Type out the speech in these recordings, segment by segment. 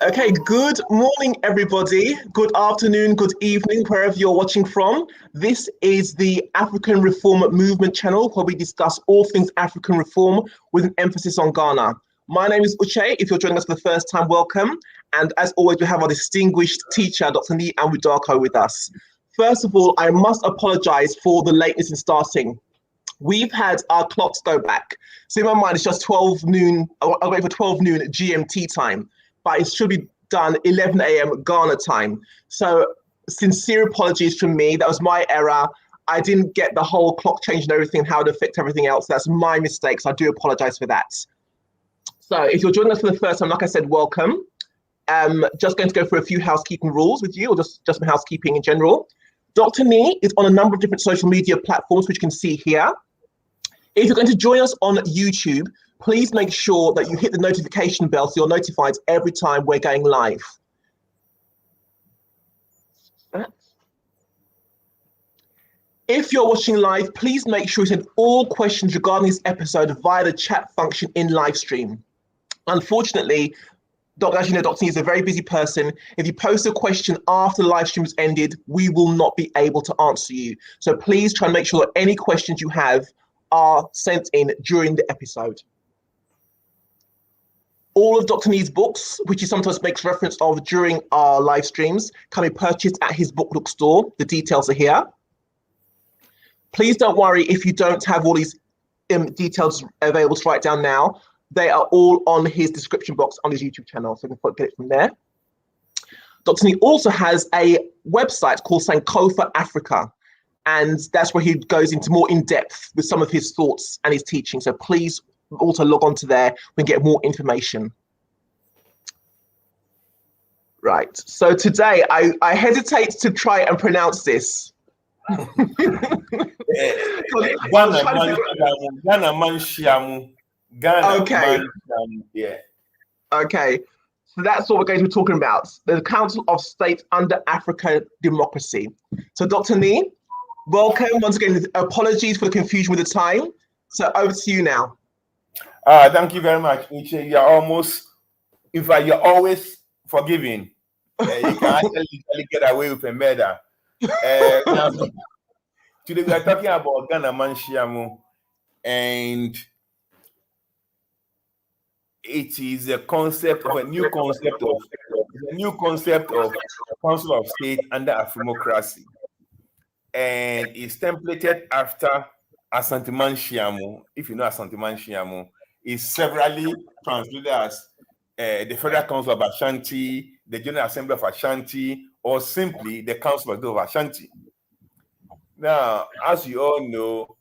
Okay, good morning, everybody. Good afternoon, good evening, wherever you're watching from. This is the African Reform Movement channel where we discuss all things African reform with an emphasis on Ghana. My name is Uche. If you're joining us for the first time, welcome. And as always, we have our distinguished teacher, Dr. Nii and Widako with us. First of all, I must apologize for the lateness in starting. We've had our clocks go back. So in my mind, it's just 12 noon, I'll wait for 12 noon GMT time. But it should be done 11 a.m. Ghana time. So sincere apologies from me. That was my error. I didn't get the whole clock change and everything, how it affects everything else. That's my mistake. So I do apologize for that. So if you're joining us for the first time, like I said, welcome. Just going to go through a few housekeeping rules with you, or just some housekeeping in general. Dr. Nii is on a number of different social media platforms, which you can see here. If you're going to join us on YouTube, please make sure that you hit the notification bell so you're notified every time we're going live. If you're watching live, please make sure you send all questions regarding this episode via the chat function in live stream. Unfortunately, as you know, Dr. Nii is a very busy person. If you post a question after the live stream has ended, we will not be able to answer you. So please try and make sure that any questions you have are sent in during the episode. All of Dr. Nii's books, which he sometimes makes reference of during our live streams, can be purchased at his book nook store. The details are here. Please don't worry if you don't have all these details available to write down now. They are all on his description box on his YouTube channel, so you can get it from there. Dr. Nii also has a website called Sankofa Africa, and that's where he goes into more in depth with some of his thoughts and his teaching. So please also log on to there and get more information. Right, so today I hesitate to try and pronounce this. Ghanamanshiamu. Okay. Yeah. Okay, so that's what we're going to be talking about. The Council of State under African Democracy. So Dr. Nii, welcome once again. Apologies for the confusion with the time. So over to you now. Thank you very much, Uche. You're almost, in fact, you're always forgiving. You can actually get away with a murder. Now, today we are talking about Ghanamanshiamu, and it is a concept of a new concept of Council of State under Afremocracy, and it's templated after Untitled. If you know Untitled, is severally translated as the Federal Council of Ashanti, the General Assembly of Ashanti, or simply the Council of Ashanti. Now, as you all know,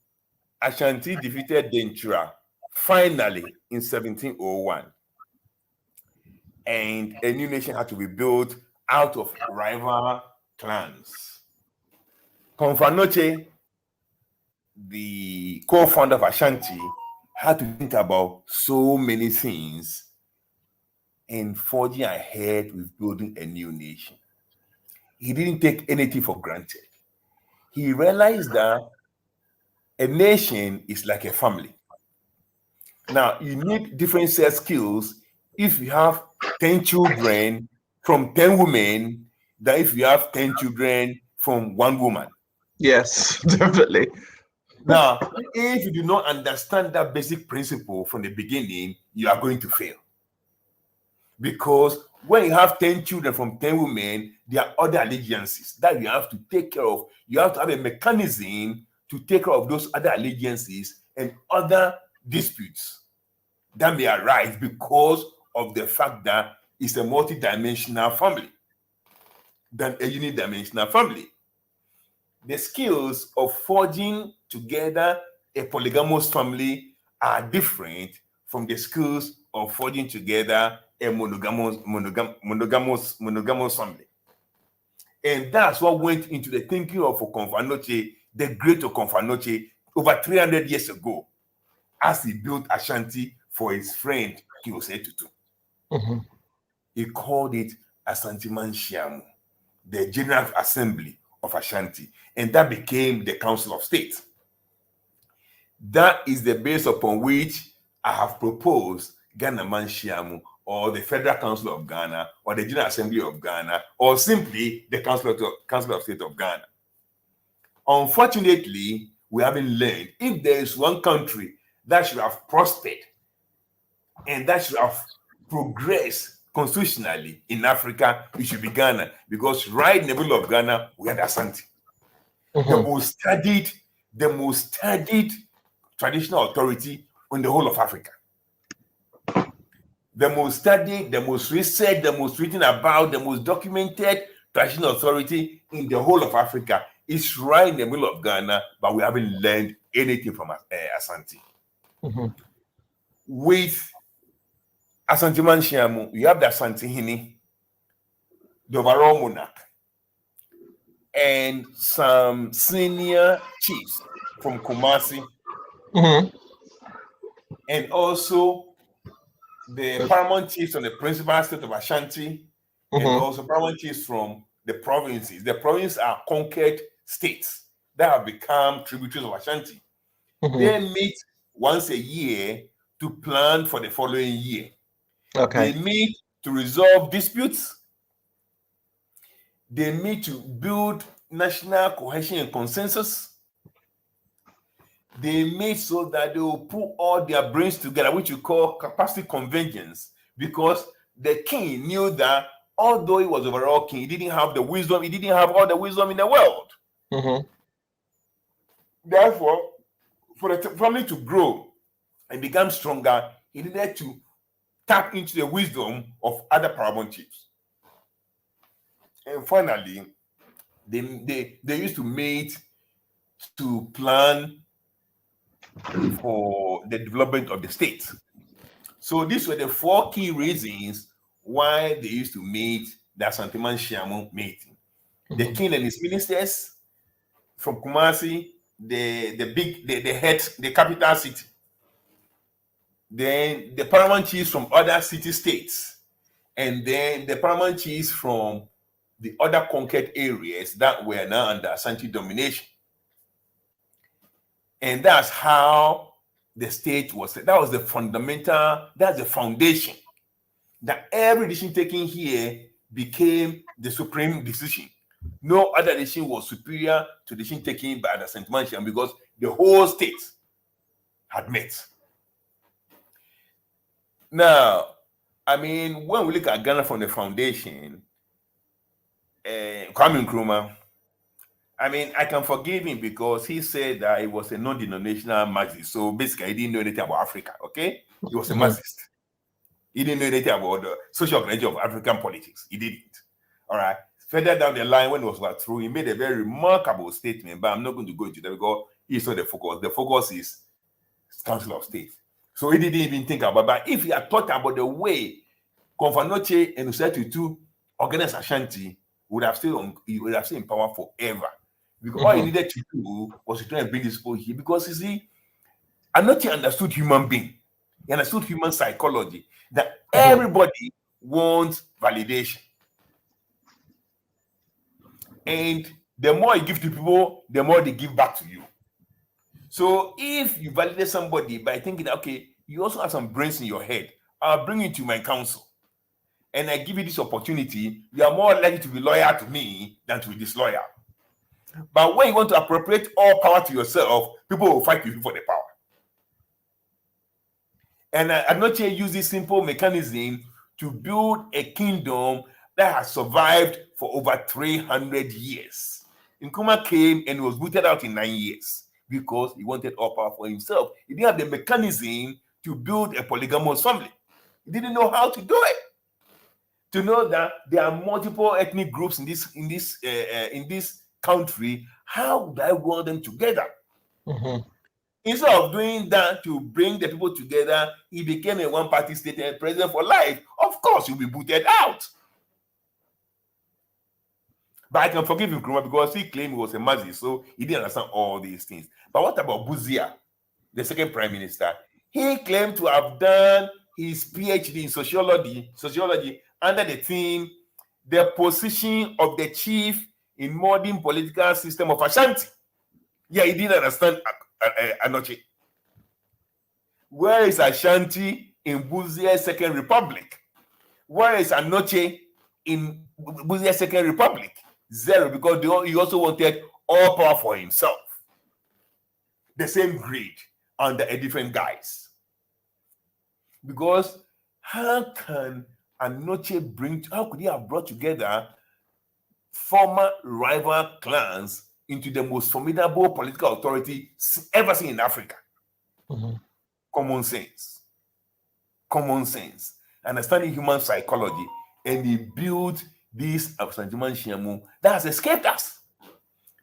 Ashanti defeated Dentura finally in 1701, and a new nation had to be built out of rival clans. Konfanoche, the co-founder of Ashanti, had to think about so many things and forging ahead with building a new nation. He didn't take anything for granted. He realized that a nation is like a family. Now, you need different set skills if you have 10 children from 10 women than if you have 10 children from one woman. Yes, definitely. Now, if you do not understand that basic principle from the beginning, you are going to fail. Because when you have 10 children from 10 women, there are other allegiances that you have to take care of. You have to have a mechanism to take care of those other allegiances and other disputes that may arise because of the fact that it's a multi-dimensional family than a unidimensional family. The skills of forging together a polygamous family are different from the skills of forging together a monogamous family. And that's what went into the thinking of Okonfanoche, the great Okonfanoche, over 300 years ago, as he built Ashanti for his friend Kiosetutu. Mm-hmm. He called it Ashanti-Manshiamu, the General Assembly of Ashanti, and that became the Council of State. That is the base upon which I have proposed Ghanamanshiamu, or the Federal Council of Ghana, or the General Assembly of Ghana, or simply the Council of State of Ghana. Unfortunately, we haven't learned if there is one country that should have prospered and that should have progressed constitutionally in Africa, it should be Ghana, because right in the middle of Ghana, we had Asante. The most studied traditional authority in the whole of Africa. The most studied, the most researched, the most written about, the most documented traditional authority in the whole of Africa is right in the middle of Ghana, but we haven't learned anything from Asante. With Asantemanshiamu, you have the Asante Hini, the overall monarch, and some senior chiefs from Kumasi, and also the paramount chiefs from the principal state of Ashanti, and also paramount chiefs from the provinces. The provinces are conquered states that have become tributaries of Ashanti. They meet once a year to plan for the following year. They meet to resolve disputes. They meet to build national cohesion and consensus. They meet so that they will put all their brains together, which you call capacity convergence, because the king knew that although he was overall king, he didn't have the wisdom, he didn't have all the wisdom in the world. Therefore, for the family to grow and become stronger, he needed to tap into the wisdom of other paramount chiefs. And finally, they used to meet to plan for the development of the state. So these were the 4 key reasons why they used to meet the Asantemanshiamu meeting. The king and his ministers from Kumasi, the head, the capital city. Then the paramount chiefs from other city states, and then the paramount chiefs from the other conquered areas that were now under Asante domination. And that's how the state was. That was the fundamental, that's the foundation. That every decision taken here became the supreme decision. No other decision was superior to the decision taken by the Asantemanshiamu, because the whole state had met. Now, I mean, when we look at Ghana from the foundation, Kwame Nkrumah, I mean, I can forgive him because he said that he was a non-denominational Marxist. So basically, he didn't know anything about Africa, okay? He was a Marxist. He didn't know anything about the social organization of African politics. He didn't. All right. Further down the line, when it was through, he made a very remarkable statement, but I'm not going to go into that because he saw the focus. The focus is Council of State. So he didn't even think about it. But if he had thought about the way Konfanoche and Usatu organized Ashanti, would have stayed in power forever. Because all he needed to do was to try and bring this people here. Because you see, Anoche understood human being. He understood human psychology. That everybody wants validation. And the more you give to people, the more they give back to you. So if you validate somebody by thinking that, okay, you also have some brains in your head, I'll bring you to my council and I give you this opportunity, you are more likely to be loyal to me than to be disloyal. But when you want to appropriate all power to yourself, people will fight with you for the power. And I'm not here to use this simple mechanism to build a kingdom that has survived for over 300 years. Nkrumah came and was booted out in 9 years because he wanted all power for himself. He didn't have the mechanism to build a polygamous family. He didn't know how to do it. To know that there are multiple ethnic groups in this country, how do I want them together? Instead of doing that to bring the people together, he became a one-party state president for life. Of course, he'll be booted out. But I can forgive him, because he claimed he was a Marxist, so he didn't understand all these things. But what about Buzia, the second prime minister? He claimed to have done his PhD in sociology under the theme, the position of the chief in modern political system of Ashanti. Yeah, he didn't understand Anoche. Where is Ashanti in Buzia's Second Republic? Where is Anoche in the Second Republic? Zero, because he also wanted all power for himself. The same greed under a different guise. Because how can Anoche how could he have brought together former rival clans into the most formidable political authority ever seen in Africa? Common sense. Common sense. Understanding human psychology. And he built this Ghanamanshiamu that has escaped us.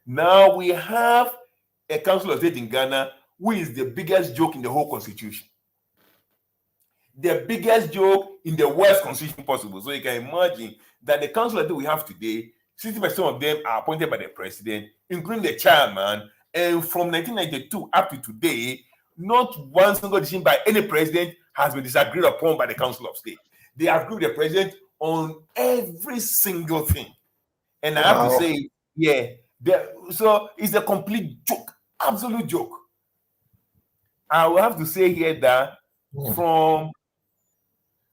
Now we have a council of state in Ghana who is the biggest joke in the whole constitution. The biggest joke in the worst constitution possible. So you can imagine that the council that we have today, 60% of them are appointed by the president, including the chairman. And from 1992 up to today, not one single decision by any president has been disagreed upon by the Council of State. They agree with the president on every single thing. And I have to say, so it's a complete joke, absolute joke. I will have to say here that from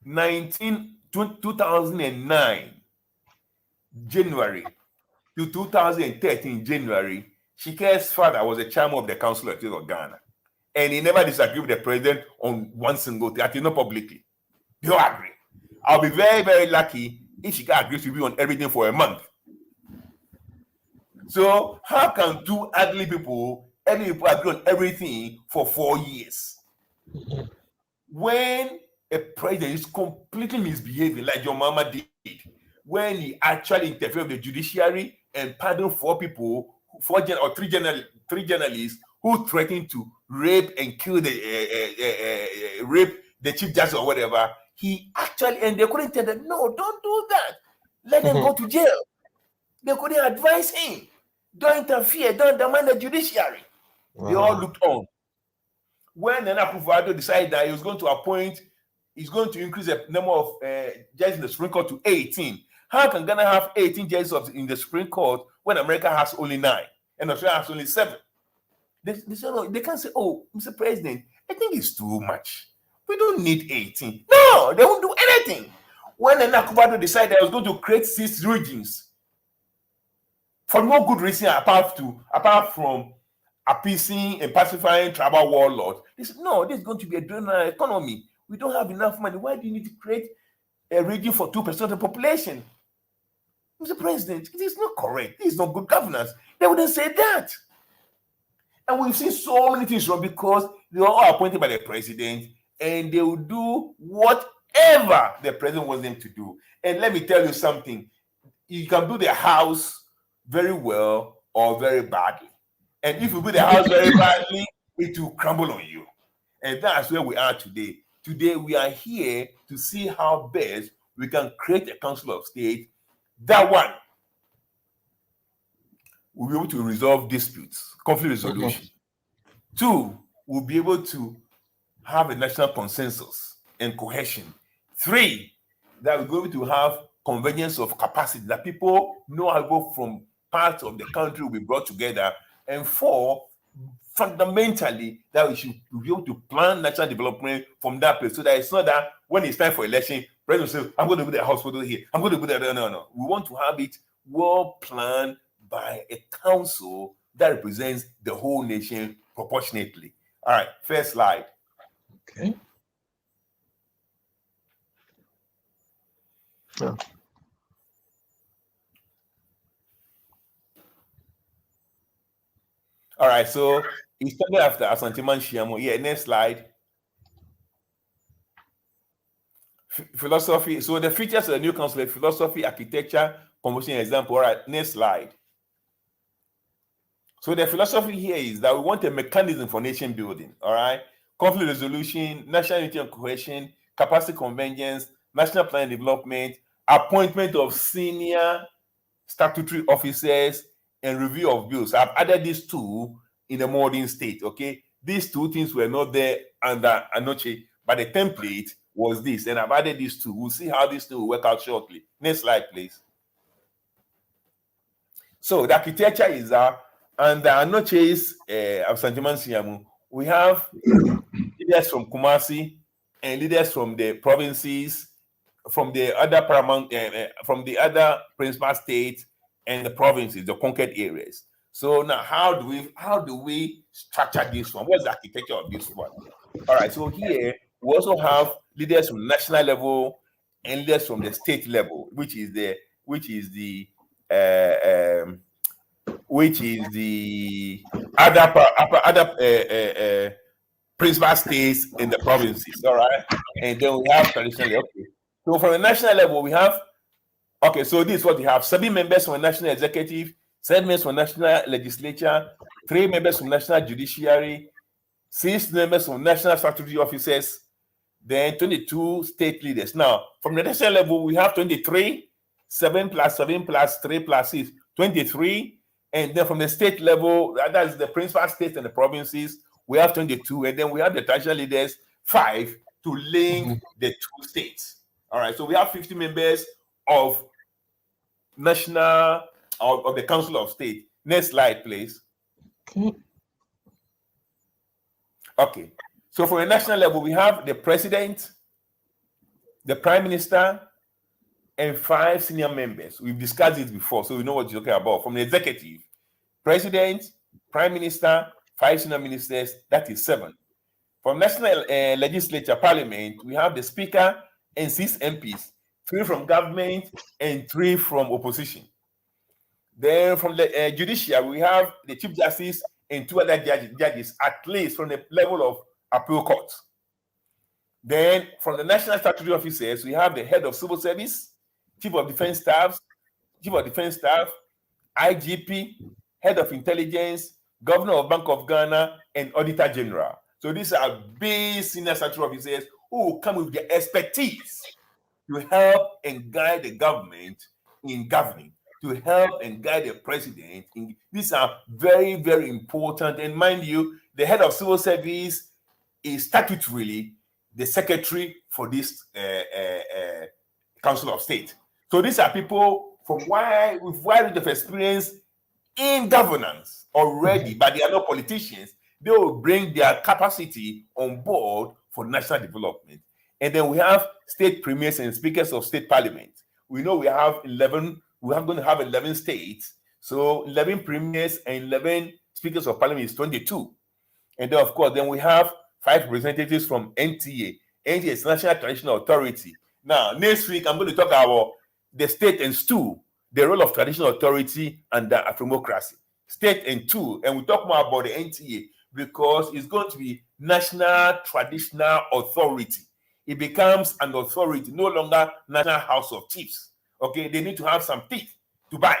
2009 January to 2013 January, Shike's father was the chairman of the Council of State of Ghana. And he never disagreed with the president on one single thing, at least not publicly. They all agree. I'll be very, very lucky if Shike agrees with me on everything for a month. So how can two ugly people agree on everything for 4 years? When a president is completely misbehaving like your mama did, when he actually interfered with the judiciary and pardoned 4 people, three journalists who threatened to rape and kill rape the chief justice or whatever, he actually, and they couldn't tell them, no, don't do that. Let them go to jail. They couldn't advise him. Don't interfere, don't undermine the judiciary. They all looked on. When Nana Akufo-Addo decided that he's going to increase the number of judges in the Supreme Court to 18. How can Ghana have 18 judges in the Supreme Court when America has only 9 and Australia has only 7? They say, no, they can't say, oh, Mr. President, I think it's too much. We don't need 18. No, they won't do anything. When Nana Akufo-Addo decided that he was going to create 6 regions for no good reason apart from appeasing and pacifying tribal warlords, they said, no, this is going to be a donor economy. We don't have enough money. Why do you need to create a region for 2% of the population? Mr. President, it is not correct. It is not good governance. They wouldn't say that. And we've seen so many things wrong because they are all appointed by the president and they will do whatever the president wants them to do. And let me tell you something. You can build a house very well or very badly. And if you build a house very badly, it will crumble on you. And that's where we are today. Today, we are here to see how best we can create a Council of State. That one will be able to resolve disputes, conflict resolution. 2, we'll be able to have a national consensus and cohesion. 3, that we're going to have convergence of capacity, that people know how to go from parts of the country will be brought together. And 4, fundamentally, that we should be able to plan national development from that place, so that it's not that when it's time for election, president says, I'm going to build a hospital here, I'm going to build that. No. We want to have it well planned by a council that represents the whole nation proportionately. All right, first slide. Okay. Oh. All right, so he started after Ghanamanshiamu. Yeah, next slide. Philosophy. So the features of the new council are philosophy, architecture, composition, example. All right, next slide. So the philosophy here is that we want a mechanism for nation building. All right, conflict resolution, national unity and cohesion, capacity convergence, national plan development, appointment of senior statutory officers, and review of bills. I've added these 2 in the modern state. Okay, these 2 things were not there under Anoche, but the template was this, and I've added these 2. We'll see how these 2 will work out shortly. Next slide, please. So the architecture is under Anoche's Ghanamanshiamu, we have leaders from Kumasi and leaders from the provinces from the other paramount, from the other principal states and the provinces, the conquered areas. So now, how do we structure this one? What's the architecture of this one? All right. So here we also have leaders from national level and leaders from the state level, which is the other principal states in the provinces. All right. And then we have traditionally, okay. So from the national level, we have, okay, so this is what we have: 7 members from the national executive, 7 members from national legislature, 3 members from national judiciary, 6 members from national statutory officers, then 22 state leaders. Now, from the national level, we have 23, 7 plus 7 plus 3 plus 6, 23. And then from the state level, that is the principal states and the provinces, we have 22. And then we have the traditional leaders, 5, to link the 2 states. All right, so we have 50 members of national, of the Council of State. Next slide, please. Okay, so for the national level, we have the president, the prime minister, and 5 senior members. We've discussed it before, so we know what you're talking about. From the executive, president, prime minister, 5 senior ministers, that is 7. From national legislature, parliament, we have the speaker and 6 MPs, 3 from government and 3 from opposition. Then from the judiciary, we have the chief justice and 2 other judges, at least from the level of appeal court. Then from the national statutory officers, we have the head of civil service, chief of defense staff, IGP, head of intelligence, governor of Bank of Ghana, and auditor general. So these are big senior statutory officers who will come with their expertise to help and guide the government in governing, to help and guide the president. These are very, very important. And mind you, the head of civil service is statutorily the secretary for this Council of State. So these are people with wide range of experience in governance already, but they are not politicians. They will bring their capacity on board for national development. And then we have state premiers and speakers of state parliament. We know we have 11, we are going to have 11 states. So 11 premiers and 11 speakers of parliament is 22. And then, of course, then we have 5 representatives from NTA. NTA is National Traditional Authority. Now, next week, I'm going to talk about the state and stew, the role of traditional authority under Afremocracy. State and two, and we'll talk more about the NTA because it's going to be National Traditional Authority. It becomes an authority, no longer National House of Chiefs. Okay, they need to have some teeth to bite.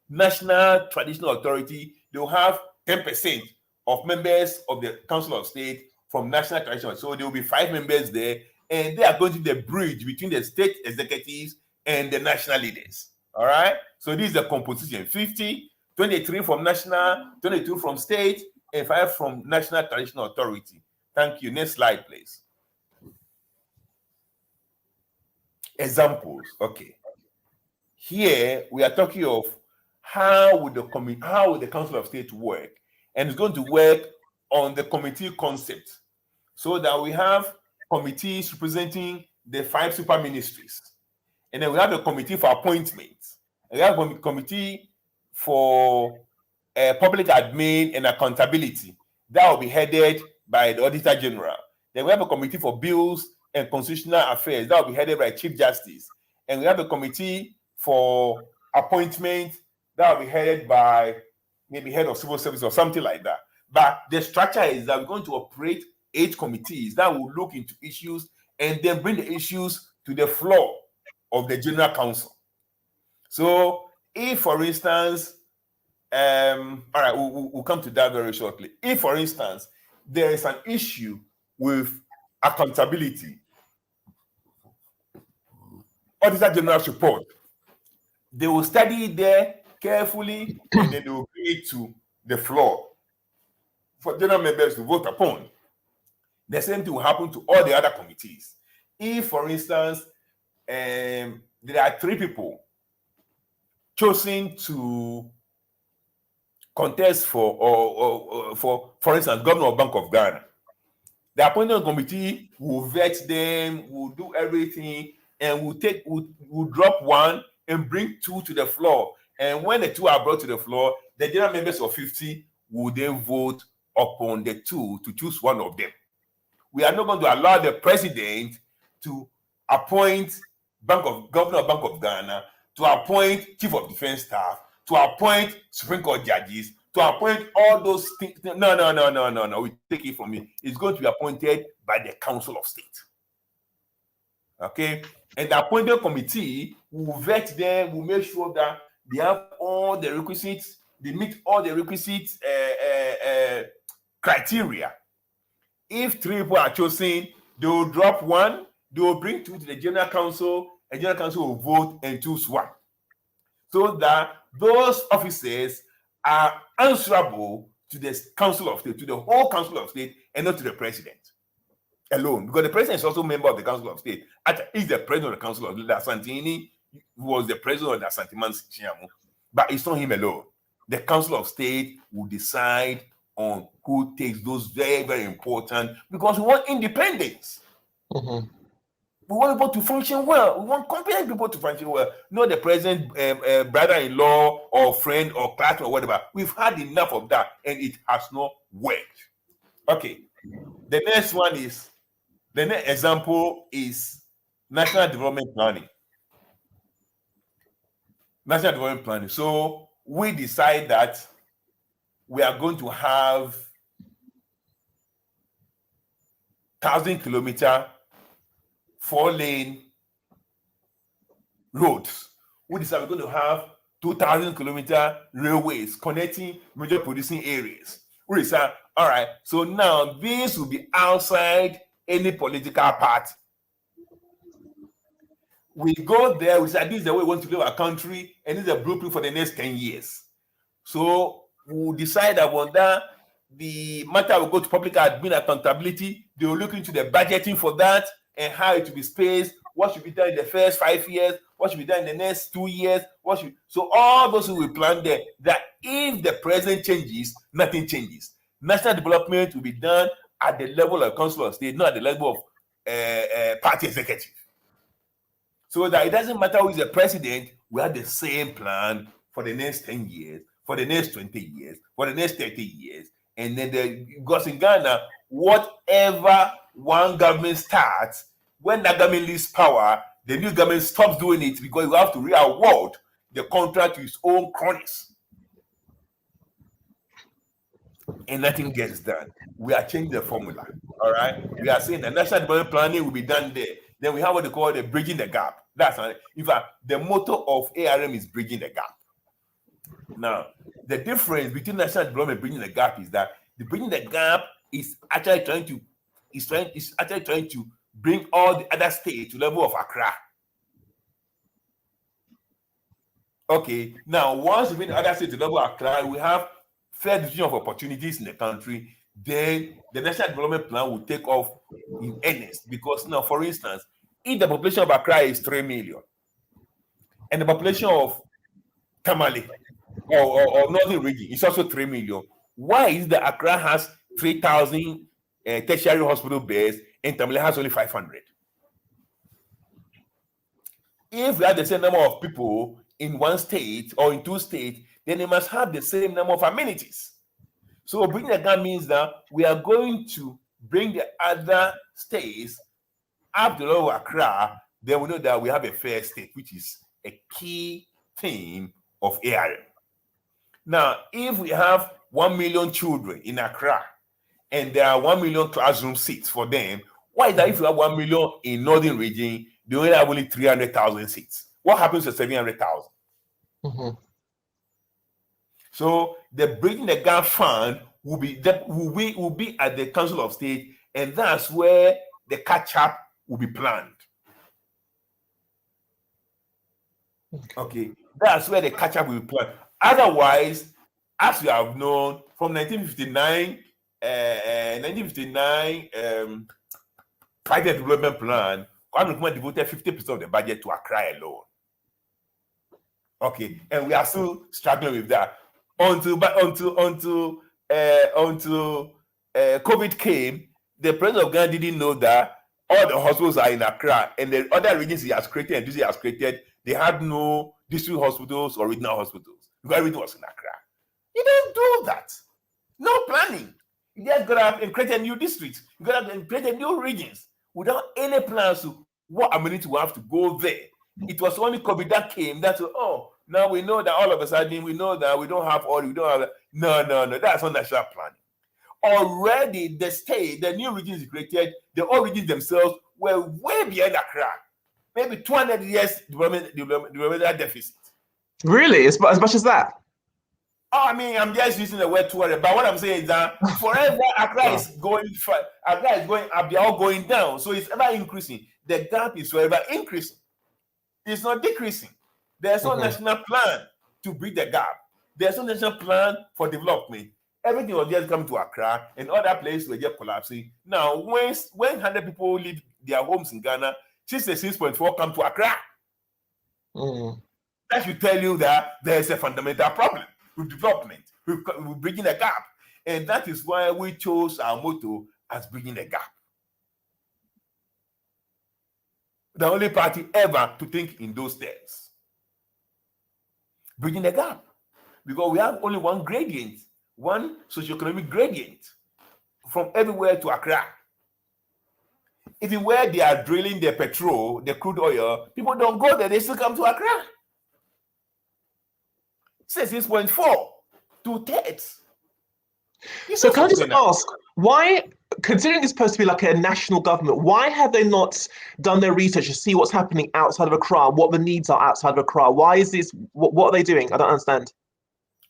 National Traditional Authority, they'll have 10% of members of the Council of State from National Traditional. So there will be 5 members there, and they are going to be the bridge between the state executives and the national leaders. All right, so this is the composition: 50, 23 from national, 22 from state, and 5 from National Traditional Authority. Thank you. Next slide, please. Examples. Okay. Here we are talking of how would the Council of State work, and it's going to work on the committee concept, so that we have committees representing the 5 super ministries, and then we have a committee for appointments, and we have a committee for public admin and accountability that will be headed by the Auditor General. Then we have a committee for bills and constitutional affairs that will be headed by Chief Justice, and we have a committee for appointment that will be headed by maybe head of civil service or something like that. But the structure is that we're going to operate 8 committees that will look into issues and then bring the issues to the floor of the General Council. So if, for instance, all right, we'll come to that very shortly. If, for instance, there is an issue with accountability, Auditor General's report, they will study it there carefully and then they will bring it to the floor for general members to vote upon. The same thing will happen to all the other committees. If, for instance, there are 3 people chosen to contest for instance, Governor of Bank of Ghana, the appointment committee will vet them, will do everything, and we'll drop one and bring two to the floor. And when the two are brought to the floor, the general members of 50 will then vote upon the two to choose one of them. We are not going to allow the president to appoint governor of Bank of Ghana, to appoint chief of defense staff, to appoint Supreme Court judges, to appoint all those things. No. We take it from me. It's going to be appointed by the Council of State. Okay? And the appointed committee will vet them, will make sure that they have all the requisites, they meet all the requisite criteria. If three people are chosen, they will drop one, they will bring two to the General Council, and General Council will vote and choose one. So that those officers are answerable to the Council of State, to the whole Council of State, and not to the president alone. Because the president is also a member of the Council of State. He's the president of the Council of State. Asante Nii was the president of the Ghanamanshiamu, but it's not him alone. The Council of State will decide on who takes those very, very important, because we want independence. Mm-hmm. We want people to function well. We want competent people to function well. Not the president's brother-in-law or friend or classmate or whatever. We've had enough of that, and it has not worked. Okay. The next example is National Development Planning. National Development Planning. So we decide that we are going to have 1,000-kilometer 4-lane roads. We decide we're going to have 2,000-kilometer railways connecting major producing areas. We decide, all right, so now this will be outside any political party. We go there, we say, this is the way we want to live our country, and this is a blueprint for the next 10 years. So we'll decide about that. The matter will go to public admin accountability. They will look into the budgeting for that and how it will be spaced, what should be done in the first 5 years, what should be done in the next 2 years, so all those who will plan there, that if the president changes, nothing changes. National development will be done at the level of Council of State, not at the level of party executive. So that it doesn't matter who is the president, we have the same plan for the next 10 years, for the next 20 years, for the next 30 years. And then because in Ghana, whatever one government starts, when that government leaves power, the new government stops doing it because you have to re-award the contract to its own cronies. And nothing gets done. We are changing the formula. All right. We are saying the national development planning will be done there. Then we have what they call the bridging the gap. That's in fact the motto of ARM is bridging the gap. Now, the difference between national development and bridging the gap is that the bridging the gap is actually trying to bring all the other states to the level of Accra. Okay. Now, once we bring the other states to the level of Accra, we have fair distribution of opportunities in the country. Then the national development plan will take off in earnest, because now, for instance, if the population of Accra is 3 million and the population of Tamale or Northern region is also 3 million, why is it that Accra has 3,000 tertiary hospital beds and Tamale has only 500? If we have the same number of people in one state or in two states, then they must have the same number of amenities. So bringing the gap means that we are going to bring the other states up to the level of Accra. Then we know that we have a fair state, which is a key theme of ARM. Now, if we have 1 million children in Accra and there are 1 million classroom seats for them, why is that if you have 1 million in Northern region, they only have only 300,000 seats? What happens to 700,000? Mm-hmm. So the Bridging the Gap Fund will be at the Council of State, and that's where the catch-up will be planned. Okay, that's where the catch-up will be planned. Otherwise, as you have known, from 1959 private development plan, Kwame Nkrumah devoted 50% of the budget to Accra alone. Okay, and we are still struggling with that until COVID came. The president of Ghana didn't know that all the hospitals are in Accra, and the other regions he has created and he has created, they had no district hospitals or regional hospitals because everything was in Accra. You don't do that. No planning. You just got up and create a new district. You got up and create a new regions without any plans to what amenity will have to go there. It was only COVID that came. That's now we know that all of a sudden we know that we don't have all. We don't have no. That's not national planning. Already the state, the new regions created, the old regions themselves were way behind Accra. Maybe 200 years developmental deficit. Really? As much as that? I mean, I'm just using the word 200, but what I'm saying is that forever Accra is going up, they're all going down. So it's ever increasing. The gap is forever increasing. It's not decreasing. There's no national plan to bridge the gap. There's no national plan for development. Everything was just coming to Accra, and other places were just collapsing. Now, when 100 people leave their homes in Ghana, 66.4 come to Accra. That should tell you that there's a fundamental problem with development, with bridging the gap. And that is why we chose our motto as bridging the gap. The only party ever to think in those terms. Bridging the gap. Because we have only one gradient, one socioeconomic gradient from everywhere to Accra. Even where they are drilling the petrol, the crude oil, people don't go there, they still come to Accra. 6.4, 2/3. So can I just ask, why, considering it's supposed to be like a national government, why have they not done their research to see what's happening outside of Accra, what the needs are outside of Accra? Why is this, what are they doing? I don't understand.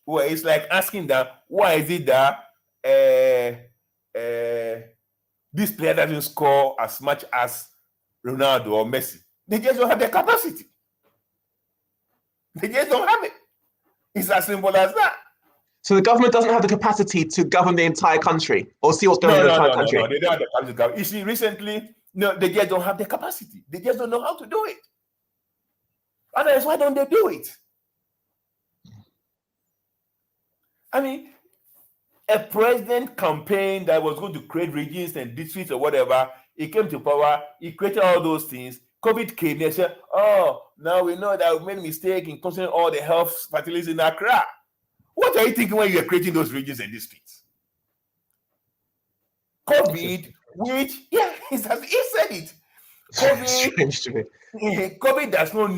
Well, it's like asking that, why is it that this player doesn't score as much as Ronaldo or Messi? They just don't have the capacity. They just don't have it. It's as simple as that. So the government doesn't have the capacity to govern the entire country or see what's going on in the entire country? No, they don't have the capacity. You see, recently, they just don't have the capacity. They just don't know how to do it. Otherwise, why don't they do it? I mean, a president campaign that was going to create regions and districts or whatever, he came to power, he created all those things. COVID came, they said, now we know that we made a mistake in considering all the health facilities in Accra. What are you thinking when you're creating those regions and districts? COVID, which, he said it. Strange to me. COVID does not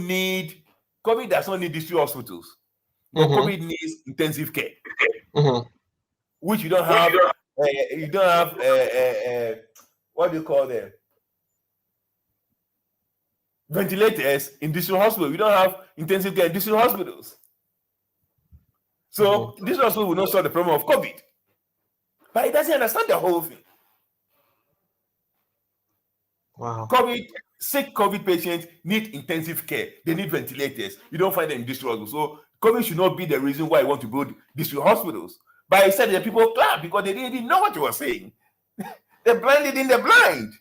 need district hospitals. But COVID needs intensive care, which you don't have. What do you call them? Ventilators in district hospitals. We don't have intensive care in district hospitals. So this hospital will not solve the problem of COVID. But it doesn't understand the whole thing. Wow. Sick COVID patients need intensive care. They need ventilators. You don't find them in district hospitals. So COVID should not be the reason why you want to build district hospitals. But he said that people clap because they didn't know what you were saying. They blinded in the blind.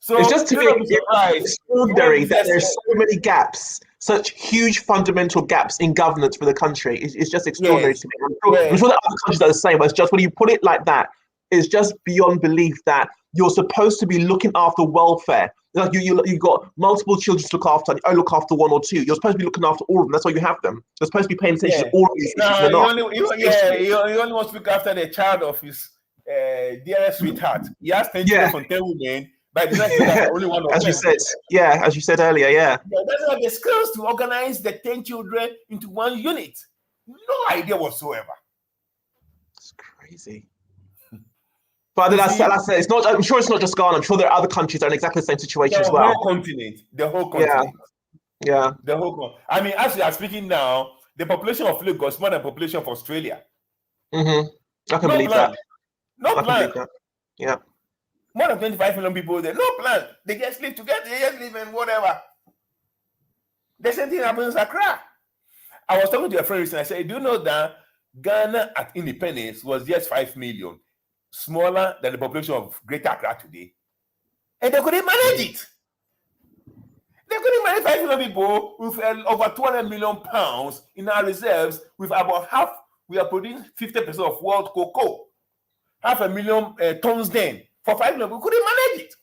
So it's just to me extraordinary that there's so many gaps, such huge fundamental gaps in governance for the country. It's just extraordinary to me. I'm sure that other countries are the same, but it's just when you put it like that, it's just beyond belief that you're supposed to be looking after welfare. Like you've got multiple children to look after, and you only look after one or two. You're supposed to be looking after all of them. That's why you have them. You're supposed to be paying attention to all of these things. He only wants to look after the child of his dearest sweetheart. He has 10 children from 10 women, but only one of as you said, as you said earlier, He doesn't have the skills to organize the 10 children into one unit. No idea whatsoever. It's crazy. But then I said, it's not. I'm sure it's not just Ghana. I'm sure there are other countries that are in exactly the same situation as well. The whole continent. Yeah. The whole continent. I mean, as we are speaking now, the population of Lagos is more than the population of Australia. I can believe that. No plan. Yeah. More than 25 million people there. No plan. They just live together. They just live and whatever. The same thing happens in Accra. I was talking to a friend recently. I said, do you know that Ghana at independence was just 5 million? Smaller than the population of Greater Accra today, and they couldn't manage it. They couldn't manage 5 million people with over 200 million pounds in our reserves. With about half, we are producing 50% of world cocoa, 500,000 tons then For 5 million, we couldn't manage it.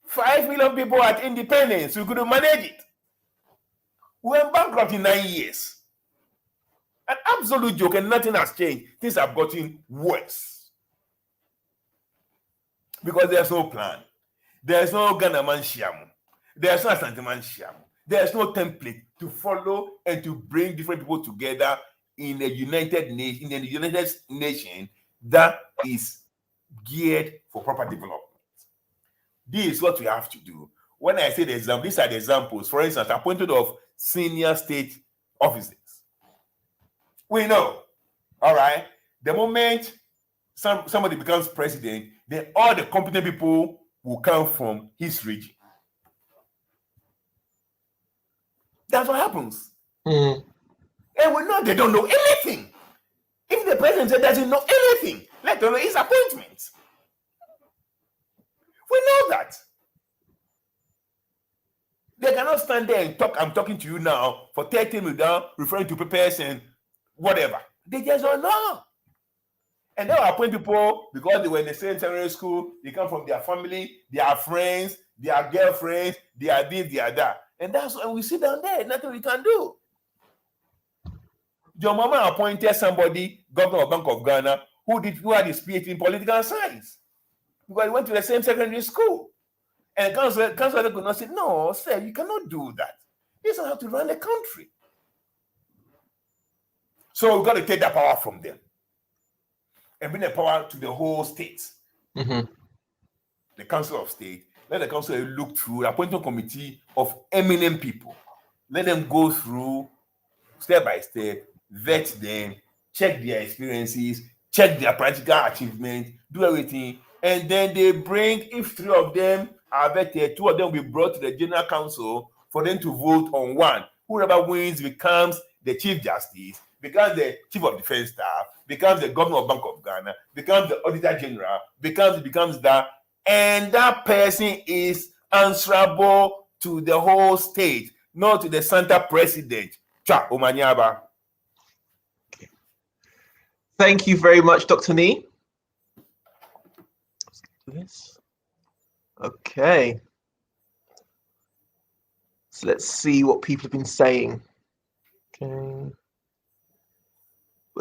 5 million people at independence, we couldn't manage it. We went bankrupt in 9 years. An absolute joke, and nothing has changed. Things have gotten worse. Because there's no plan. There's no Ghanamanshiamu. There's no Afremocracy. There's no template to follow and to bring different people together in a United Nation that is geared for proper development. This is what we have to do. When I say the example, these are the examples. For instance, appointment of senior state officers. We know, all right, the moment somebody becomes president, then all the competent people will come from his region. That's what happens. Mm. And we know they don't know anything. If the president doesn't know anything, let alone his appointments. We know that. They cannot stand there and talk. I'm talking to you now for 30 minutes without referring to papers and whatever. They just don't know. And they will appoint people because they were in the same secondary school. They come from their family, their friends, their girlfriends, they are this, they are that. And that's when we sit down there, nothing we can do. Your mama appointed somebody, governor of Bank of Ghana, who had his PhD in political science. Because he went to the same secondary school. And council could not say, no, sir, you cannot do that. This is how to run the country. So we've got to take that power from them and bring the power to the whole state. Mm-hmm. The Council of State. Let the council look through the appointment committee of eminent people. Let them go through step by step, vet them, check their experiences, check their practical achievements, do everything. And then they bring, if 3 of them are vetted, 2 of them will be brought to the General Council for them to vote on one. Whoever wins becomes the Chief Justice, becomes the Chief of Defense Staff, becomes the Governor of Bank of Ghana, becomes the Auditor General, becomes that, and that person is answerable to the whole state, not to the Santa President. Cha Omanyaba. Thank you very much, Dr. Nii. This. Okay. So let's see what people have been saying. Okay.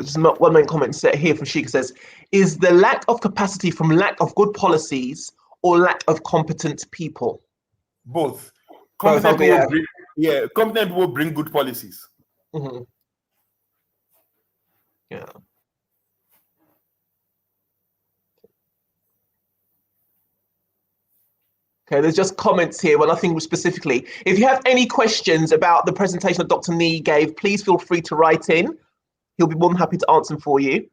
Just one main comment set here from Sheikha says, is the lack of capacity from lack of good policies or lack of competent people? Both. Competent People bring good policies. Mm-hmm. Yeah. Okay, there's just comments here, but nothing specifically. If you have any questions about the presentation that Dr. Nii gave, please feel free to write in. He'll be more than happy to answer them for you.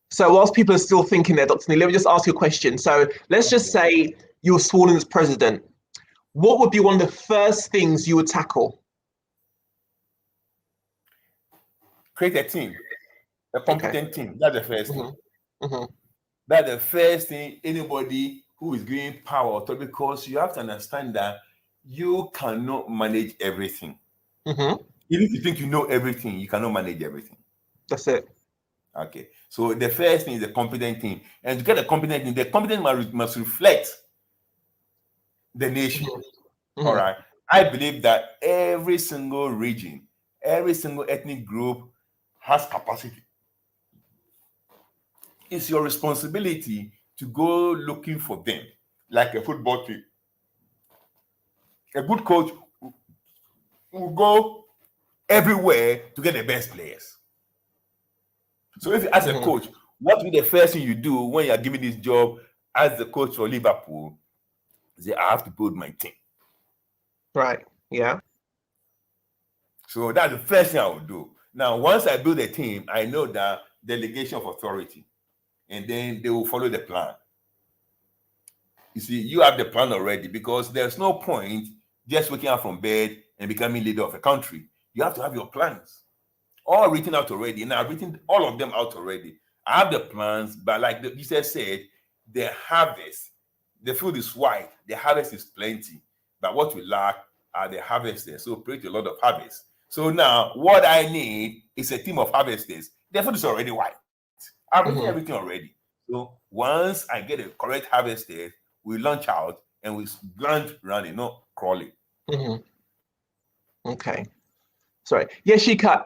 So whilst people are still thinking there, Dr. Nii, let me just ask you a question. So let's just say you were sworn in as president. What would be one of the first things you would tackle? Create a team, a competent team. That's the first thing. Mm-hmm. That's the first thing anybody who is giving power to, because you have to understand that you cannot manage everything. Mm-hmm. Even if you think you know everything, you cannot manage everything. That's it. Okay. So the first thing is a competent team. And to get a competent team, the competent must reflect the nation. Mm-hmm. All right. I believe that every single region, every single ethnic group has capacity. It's your responsibility to go looking for them, like a football team. A good coach will go everywhere to get the best players. So if you ask a coach, what will be the first thing you do when you are given this job as the coach for Liverpool? Say, I have to build my team. Right. Yeah. So that's the first thing I will do. Now, once I build a team, I know that delegation of authority, and then they will follow the plan. You see, you have the plan already, because there's no point just waking up from bed and becoming leader of a country. You have to have your plans all written out already. And I've written all of them out already. I have the plans, but like Jesus said, the harvest, the field is wide, the harvest is plenty, but what we lack are the harvesters. So pray to a lot of harvest. So now what I need is a team of harvesters. The food is already white. I've written everything already. So once I get a correct harvester, we launch out and we land running, not crawling. Okay. Sorry. Yeah, Shika.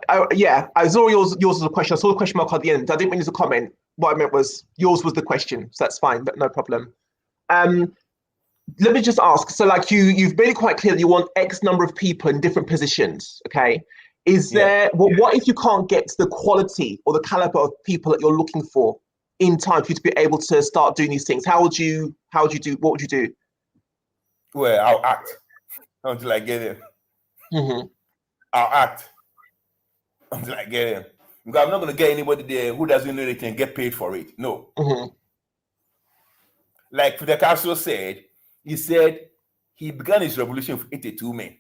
I saw yours was a question. I saw the question mark at the end. I didn't mean to comment. What I meant was yours was the question. So that's fine, but no problem. Let me just ask. So like you've made it quite clear that you want X number of people in different positions. Okay. Is there what if you can't get to the quality or the caliber of people that you're looking for in time for you to be able to start doing these things? What would you do? Well, I'll act until I get there. I'll act until I get there. Because I'm not going to get anybody there who doesn't know they can get paid for it. No. Like Fidel Castro said, he said he began his revolution with 82 men.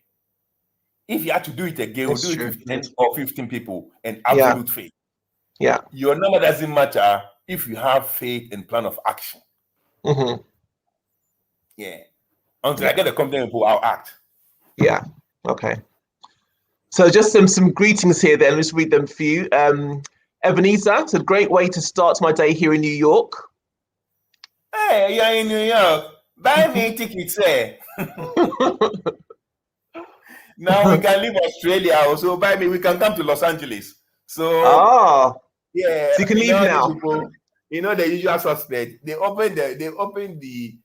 If you had to do it again, we'll do it with 10 or 15 people and absolute faith. Yeah. Your number doesn't matter if you have faith and plan of action. Yeah. Until I get the company people, I'll act. Yeah. Okay. So just some greetings here then. Let's read them for you. Ebenezer, it's a great way to start my day here in New York. Hey, you're in New York. Buy me tickets there. Now we can leave Australia also. Buy me, we can come to Los Angeles. So yeah, so you can leave now. People, the usual suspect. They opened the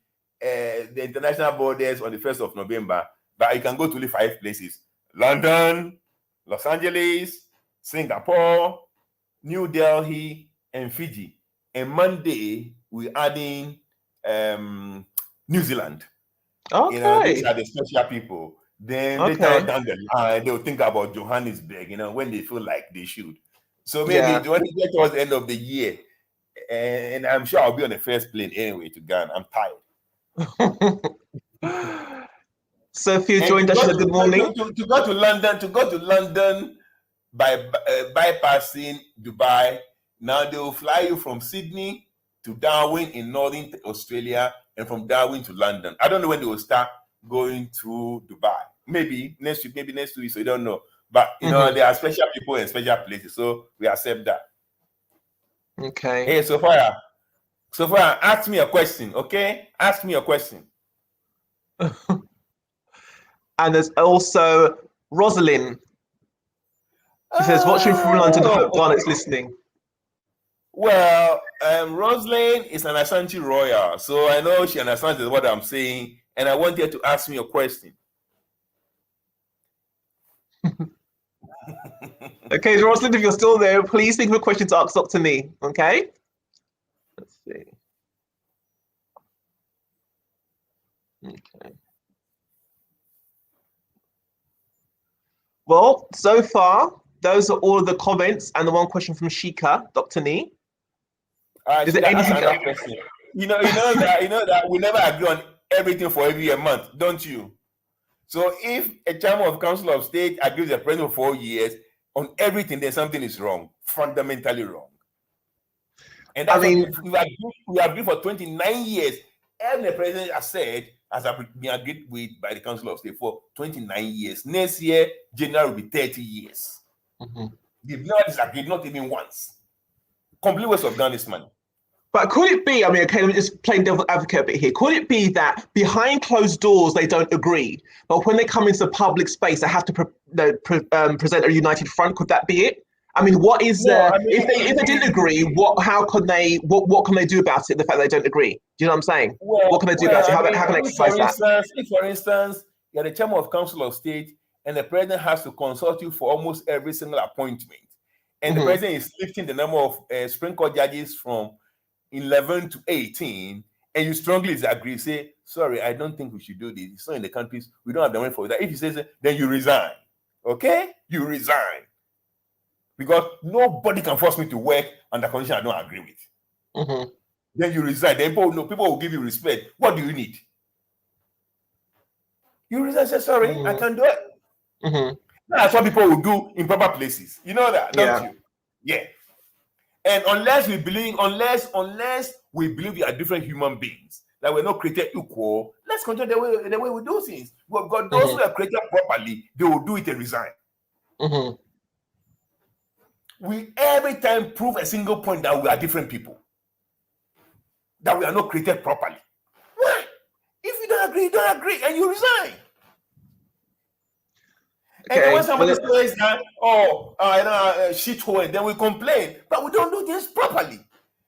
international borders on the 1st of November, but you can go to only 5 places: London, Los Angeles, Singapore, New Delhi, and Fiji. And Monday we're adding New Zealand. Okay. These are the special people. Then later down the line, they'll think about Johannesburg, when they feel like they should. So maybe when we get towards the end of the year, and I'm sure I'll be on the first plane anyway to Ghana. I'm tired. Sophia joined us. Good morning. To go to London by bypassing Dubai. Now they will fly you from Sydney to Darwin in Northern Australia, and from Darwin to London. I don't know when they will start going to Dubai. Maybe next week, so you don't know. But there are special people and special places, so we accept that. Okay. Hey, Sophia, ask me a question, okay? Ask me a question. And there's also Rosalind. She says, watching from London, hope Garnet's listening. Well, Rosalind is an Ashanti royal, so I know she understands what I'm saying, and I want her to ask me a question. Okay, Rosalind, if you're still there, please think of a question to ask Dr. Nii, okay? Let's see. Okay. Well, so far, those are all of the comments and the one question from Shika, Dr. Nii. Is there anything else? You know that we never agree on everything for every month, don't you? So if a chairman of Council of State agrees with the president for 4 years on everything, then something is wrong, fundamentally wrong. And that's we agreed for 29 years. Every president has said, has been agreed with by the Council of State for 29 years. Next year, January will be 30 years. They've never disagreed, not even once. Complete waste of Ghana's money. But could it be, let me just play devil's advocate a bit here. Could it be that behind closed doors, they don't agree, but when they come into public space, they have to present a united front? Could that be it? What is if they didn't agree, what can they do about it, the fact they don't agree? Do you know what I'm saying? What can they do about it? How can they exercise that? If, for instance, you're the chairman of Council of State and the president has to consult you for almost every single appointment, and the president is lifting the number of Supreme Court judges from 11 to 18, and you strongly disagree, say, sorry, I don't think we should do this. It's not in the countries. We don't have the money for that. If you say so, then you resign. Okay? You resign. Because nobody can force me to work under condition I don't agree with. Then you resign. Then people will give you respect. What do you need? You resign, say, sorry, I can't do it. That's what people will do in proper places. You know that, don't you? Yeah. And unless we believe we are different human beings, that we're not created equal, let's continue the way we do things. But those who are created properly, they will do it and resign. Mm-hmm. We every time prove a single point that we are different people, that we are not created properly. Why? If you don't agree, and you resign. And then when somebody says that, shithole, then we complain, but we don't do this properly.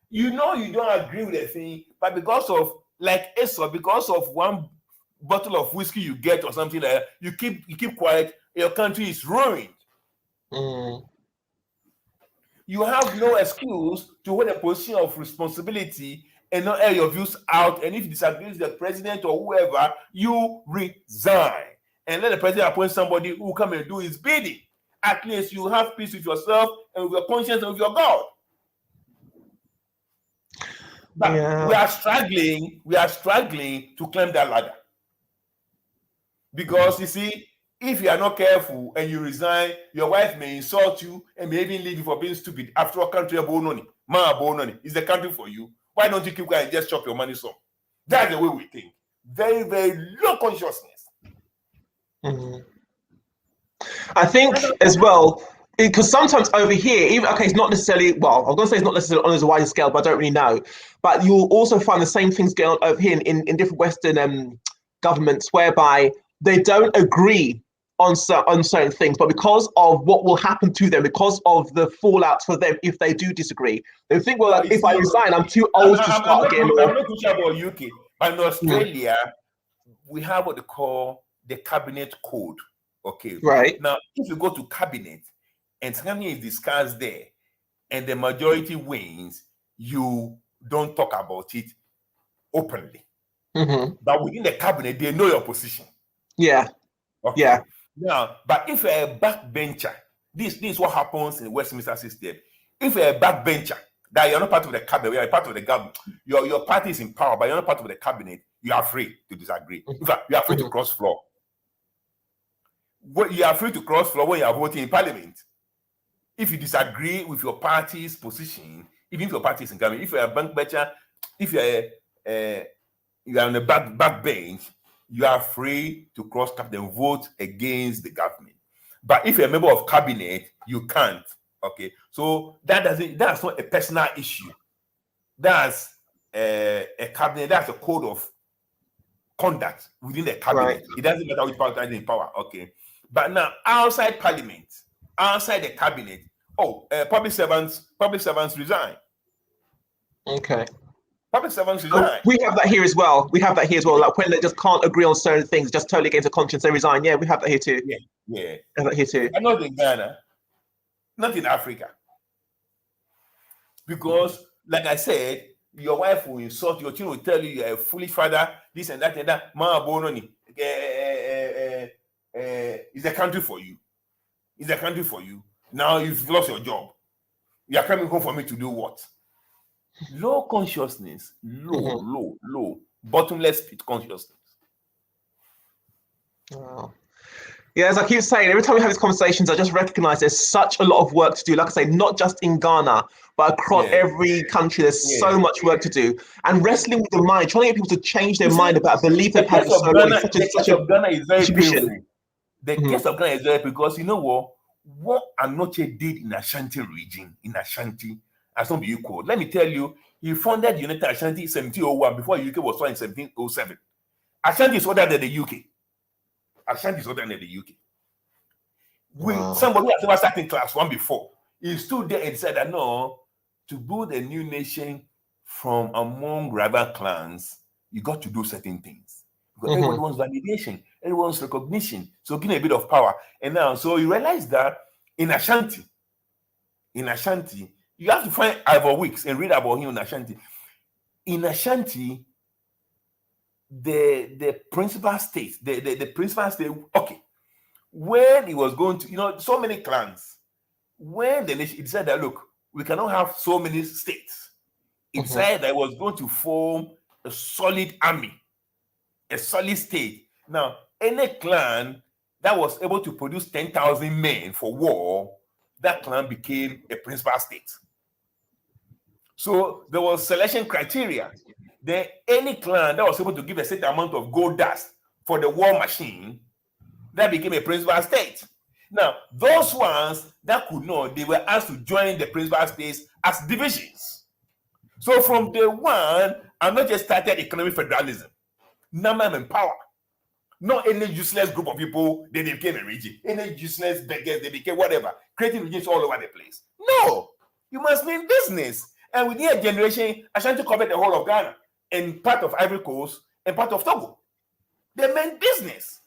You know you don't agree with the thing, but because of because of one bottle of whiskey you get or something like that, you keep quiet. Your country is ruined. Mm. You have no excuse to hold a position of responsibility and not air your views out. And if you disagree with the president or whoever, you resign and let the president appoint somebody who come and do his bidding. At least you have peace with yourself and with your conscience and with your God. But we are struggling to climb that ladder. Because you see, if you are not careful and you resign, your wife may insult you and may even leave you for being stupid. After all, country is the country for you. Why don't you keep quiet and just chop your money some? That's the way we think. Very, very low consciousness. Mm-hmm. I think as well, because sometimes over here, it's not necessarily, well, I'm going to say it's not necessarily on a wider scale, but I don't really know. But you'll also find the same things going on over here in different Western governments, whereby they don't agree on certain things, but because of what will happen to them, because of the fallout for them if they do disagree, they think, well, if I resign, I'm too old to start again. I'm not talking about UK, but in Australia, we have what they call the cabinet code. Okay. Right. Now, if you go to cabinet and something is discussed there and the majority wins, you don't talk about it openly. Mm-hmm. But within the cabinet, they know your position. Yeah. Okay. Yeah. Now, but if you're a backbencher, this is what happens in the Westminster system. If you're a backbencher, that you're not part of the cabinet, you're part of the government, your party is in power, but you're not part of the cabinet, you are free to disagree. In fact, you are free to cross floor. You are free to cross floor when you are voting in parliament. If you disagree with your party's position, even if your party is in government, if you're a backbencher, if you're on the back bench, you are free to cross cabinet and vote against the government. But if you're a member of cabinet, you can't. Okay, so that's not a personal issue. That's a cabinet. That's a code of conduct within the cabinet. Right. It doesn't matter which party is in power. Okay, but now outside parliament, outside the cabinet, public servants resign. Okay. Public servants resign. We have that here as well. Like when they just can't agree on certain things, just totally against the conscience, they resign. Yeah, we have that here too. Yeah. We have that here too. But not in Ghana, not in Africa. Because, like I said, your wife will insult you, your children will tell you you're a foolish father, this and that and that. Ma bononi. It's a country for you. It's a country for you. Now you've lost your job. You are coming home for me to do what? Low consciousness, low, bottomless pit consciousness. Wow. Yeah, as I keep saying, every time we have these conversations, I just recognize there's such a lot of work to do. Like I say, not just in Ghana, but across every country, there's so much work to do. And wrestling with the mind, trying to get people to change their mind about a belief they've had for so long. The case of Ghana is very painful. The case of Ghana is very because you know what Anoche did in Ashanti region, in Ashanti, has not been equal. Let me tell you, he founded United Ashanti in 1701 before the UK was formed in 1707. Ashanti is older than the UK. Ashanti is older than the UK. Somebody who has never sat in class 1 before, he stood there and said that no, to build a new nation from among rival clans, you got to do certain things. Because everyone wants validation, everyone wants recognition. So give me a bit of power. And now, so you realize that in Ashanti, you have to find Ivor Wicks and read about him in Ashanti. In Ashanti, the principal state, okay, when he was going to, so many clans, when the nation decided that, look, we cannot have so many states, it decided that it was going to form a solid army, a solid state. Now, any clan that was able to produce 10,000 men for war, that clan became a principal state. So there was selection criteria. Then any clan that was able to give a certain amount of gold dust for the war machine, that became a principal state. Now, those ones that could not, they were asked to join the principal space as divisions. So from day one, I'm not just started economic federalism. Now I'm in power. Not any useless group of people, then they became a region. Any useless beggars, they became whatever, creating regions all over the place. No, you must mean business. And within a generation, Ashanti covered the whole of Ghana and part of Ivory Coast and part of Togo. They meant business.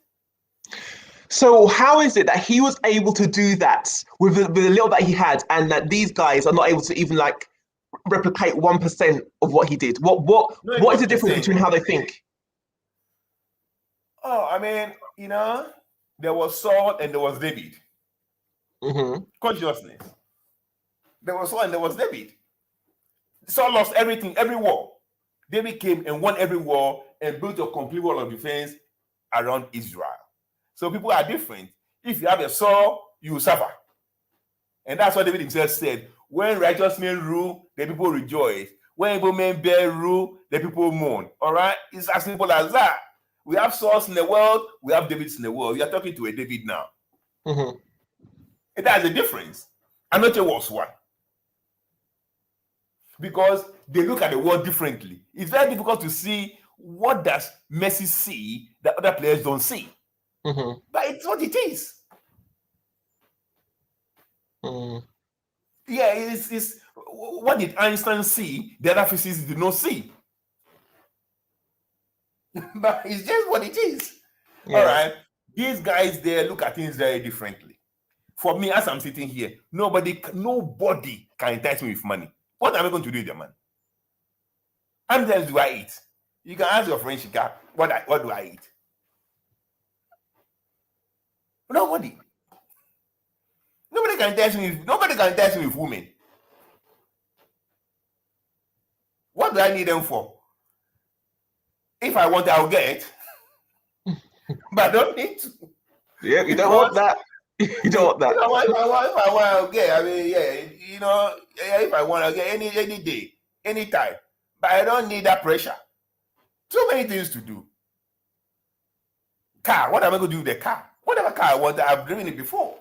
So how is it that he was able to do that with the little that he had, and that these guys are not able to even like replicate 1% of what he did? What is the difference between how they think? Oh, I mean, there was Saul and there was David. Consciousness. There was Saul and there was David. Saul lost everything, every war. David came and won every war and built a complete wall of defense around Israel. So people are different. If you have a Saul, you will suffer. And that's what David himself said. When righteous men rule, the people rejoice. When evil men bear rule, the people mourn. All right? It's as simple as that. We have Sauls in the world, we have Davids in the world. You are talking to a David now. It has a difference. I'm not sure what's one. Because they look at the world differently. It's very difficult to see what does Messi see that other players don't see. But it's what it is. Yeah, it's what did Einstein see the other physicists did not see? But it's just what it is. All right. These guys there look at things very differently. For me, as I'm sitting here, nobody can entice me with money. What am I going to do with the money? How many times do I eat? You can ask your friend Shika, what do I eat? Nobody can entice me with women. What do I need them for? If I want, I'll get. But I don't need to. Yeah, you don't want that. You don't want that. If I want, I'll get. I mean, if I want, I'll get any day, anytime. But I don't need that pressure. So many things to do. Car, what am I going to do with the car? Whatever car I want, I've driven it before.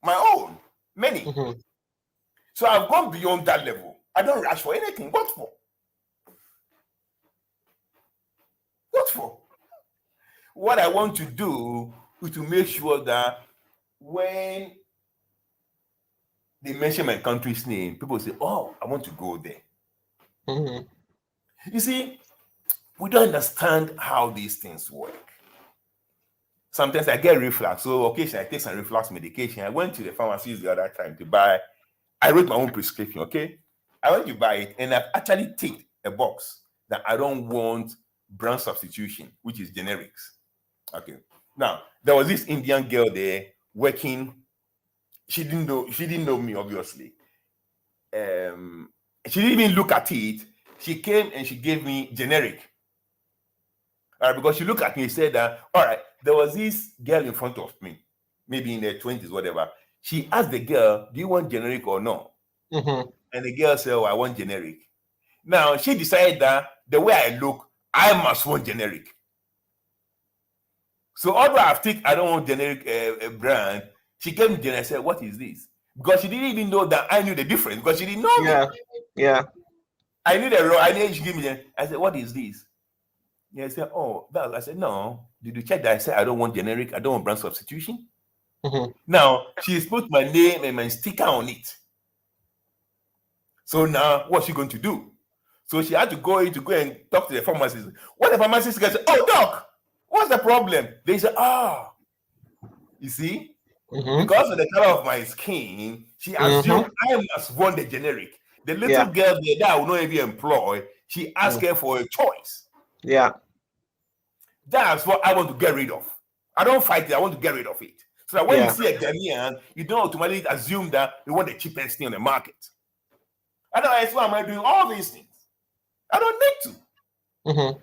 My own, many. So I've gone beyond that level. I don't rush for anything. What for? What for? What I want to do is to make sure that when they mention my country's name, people say, oh, I want to go there. You see, we don't understand how these things work. Sometimes I get reflux, so occasionally I take some reflux medication. I went to the pharmacy the other time to buy. I wrote my own prescription, okay? I went to buy it, and I've actually ticked a box that I don't want brand substitution, which is generics. Okay. Now, there was this Indian girl there working. She didn't know me, obviously. She didn't even look at it. She came and she gave me generic. All right, because she looked at me and said that, all right, there was this girl in front of me, maybe in their 20s, whatever. She asked the girl, do you want generic or no? And the girl said, oh, I want generic. Now, she decided that the way I look, I must want generic. So although I don't want generic brand, she came to generic and said, what is this? Because she didn't even know that I knew the difference, because she didn't know me. Yeah. I knew the role. I knew she gave me the, I said, what is this? Yeah, I said, oh, that. I said, no. Did you check that? I said, I don't want generic. I don't want brand substitution. Now, she's put my name and my sticker on it. So now, what's she going to do? So she had to go and talk to the pharmacist. What the pharmacist said, oh, doc, what's the problem? They said, you see? Because of the color of my skin, she assumed I must want the generic. The little girl there that I will not even employ, she asked her for a choice. Yeah. That's what I want to get rid of. I don't fight it. I want to get rid of it. So that when you see a Ghanaian, you don't automatically assume that they want the cheapest thing on the market. Otherwise, why am I doing all these things? I don't need to.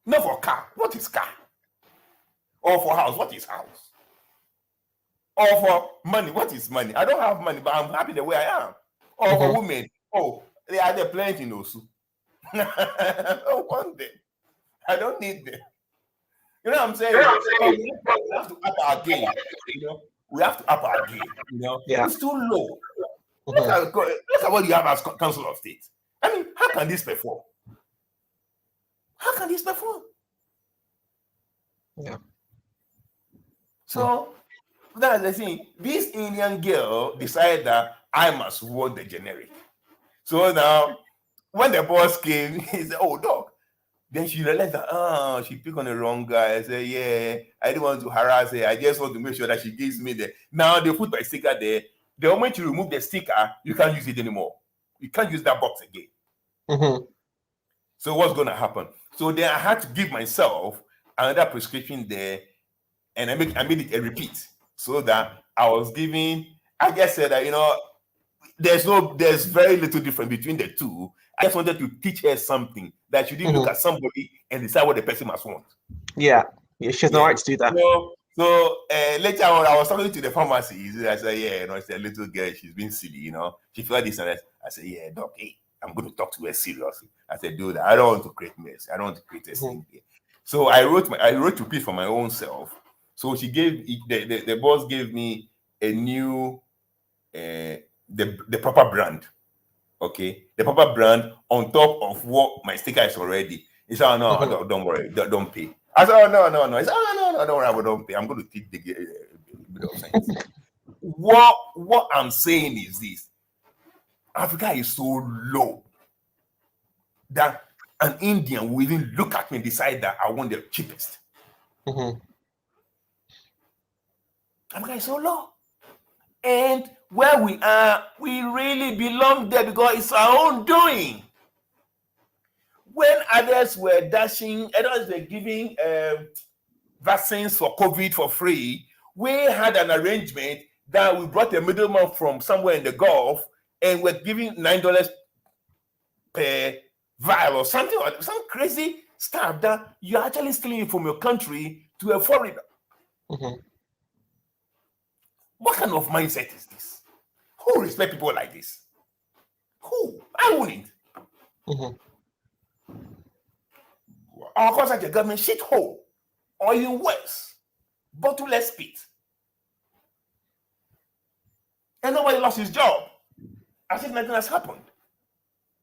Not for car. What is car? Or for house. What is house? Or for money. What is money? I don't have money, but I'm happy the way I am. Or for women. Oh, they are there plenty also. I don't want them. I don't need them. You know what I'm saying? So we have to up our game. You know, we have to up our game. You know, it's too low. Look at what you have as Council of State. I mean, how can this perform? How can this perform? Yeah. So that's the thing. This Indian girl decided that I must vote the generic. So now, when the boss came, he said, "Oh, dog." Then she realized that, she picked on the wrong guy. I said, "Yeah, I didn't want to harass her. I just want to make sure that she gives me the." Now they put my sticker there. The moment you remove the sticker, you can't use it anymore. You can't use that box again. So what's going to happen? So then I had to give myself another prescription there, and I made it a repeat, so that I was giving. I just said that, you know, there's very little difference between the two. I just wanted to teach her something, that she didn't look at somebody and decide what the person must want. Yeah, she has no right to do that. So later on, I was talking to the pharmacy. I said, "Yeah, you know, it's a little girl. She's been silly, you know. She felt this and that." I said, "Yeah, doc, hey, I'm going to talk to her seriously." I said, "Dude, I don't want to create mess. I don't want to create a scene here." So I wrote to piece for my own self. So she gave the boss gave me a new the proper brand. Okay, the proper brand on top of what my sticker is already. He said, "Oh, no, don't worry, don't pay." I said, "Oh, no." He said, "Oh, no, don't worry, I don't pay. I'm going to teach the bit of science." What I'm saying is this: Africa is so low that an Indian will even look at me and decide that I want the cheapest. Africa is so low. And where we are, we really belong there because it's our own doing. When others were others were giving vaccines for COVID for free, we had an arrangement that we brought a middleman from somewhere in the Gulf and we're giving $9 per vial or something, or some crazy stuff that you're actually stealing from your country to a foreigner. What kind of mindset is this? Who respect people like this? Who? I wouldn't. Our concept of government shithole, or even worse, bottomless pit. And nobody lost his job as if nothing has happened.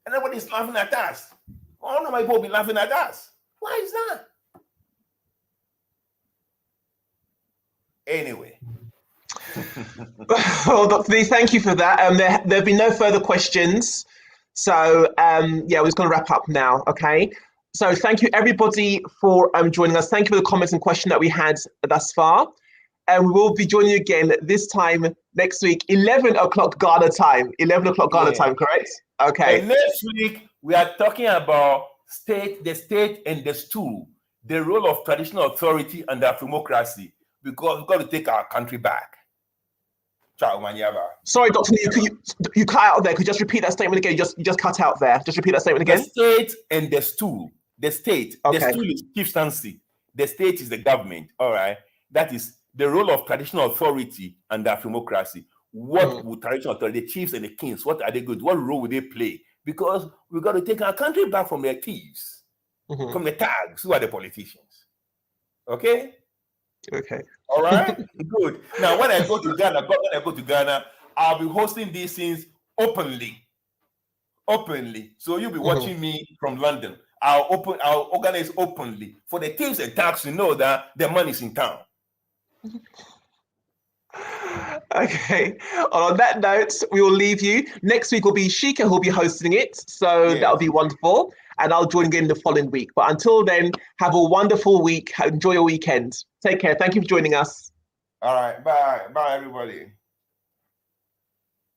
And everybody's laughing at us. All of my people will be laughing at us. Why is that? Anyway. Well, Dr. Nii, thank you for that. There have been no further questions. So, we're just going to wrap up now, okay? So thank you, everybody, for joining us. Thank you for the comments and questions that we had thus far. And we will be joining you again this time next week, 11 o'clock Ghana time. 11 o'clock Ghana time, correct? Okay. And next week, we are talking about the state and the stool, the role of traditional authority and Afremocracy, because we've got to take our country back. Sorry, Dr. Nii, you cut out there. Could you just repeat that statement again? You just cut out there. Just repeat that statement again. The state and the stool. The state. Okay. The stool is chieftaincy. The state is the government. All right. That is the role of traditional authority and Afremocracy. What would traditional authority, the chiefs and the kings, what are they good? What role would they play? Because we've got to take our country back from their thieves, from the tags, who are the politicians. Okay? Okay. All right? Good. Now, when I go to Ghana, I'll be hosting these things openly. So you'll be watching me from London. I'll organize openly for the thieves and tags to know that the money's in town. Okay. On that note, we will leave you. Next week will be Sheikah who'll be hosting it. So that'll be wonderful. And I'll join again the following week. But until then, have a wonderful week. Enjoy your weekend. Take care. Thank you for joining us. All right. Bye. Bye, everybody.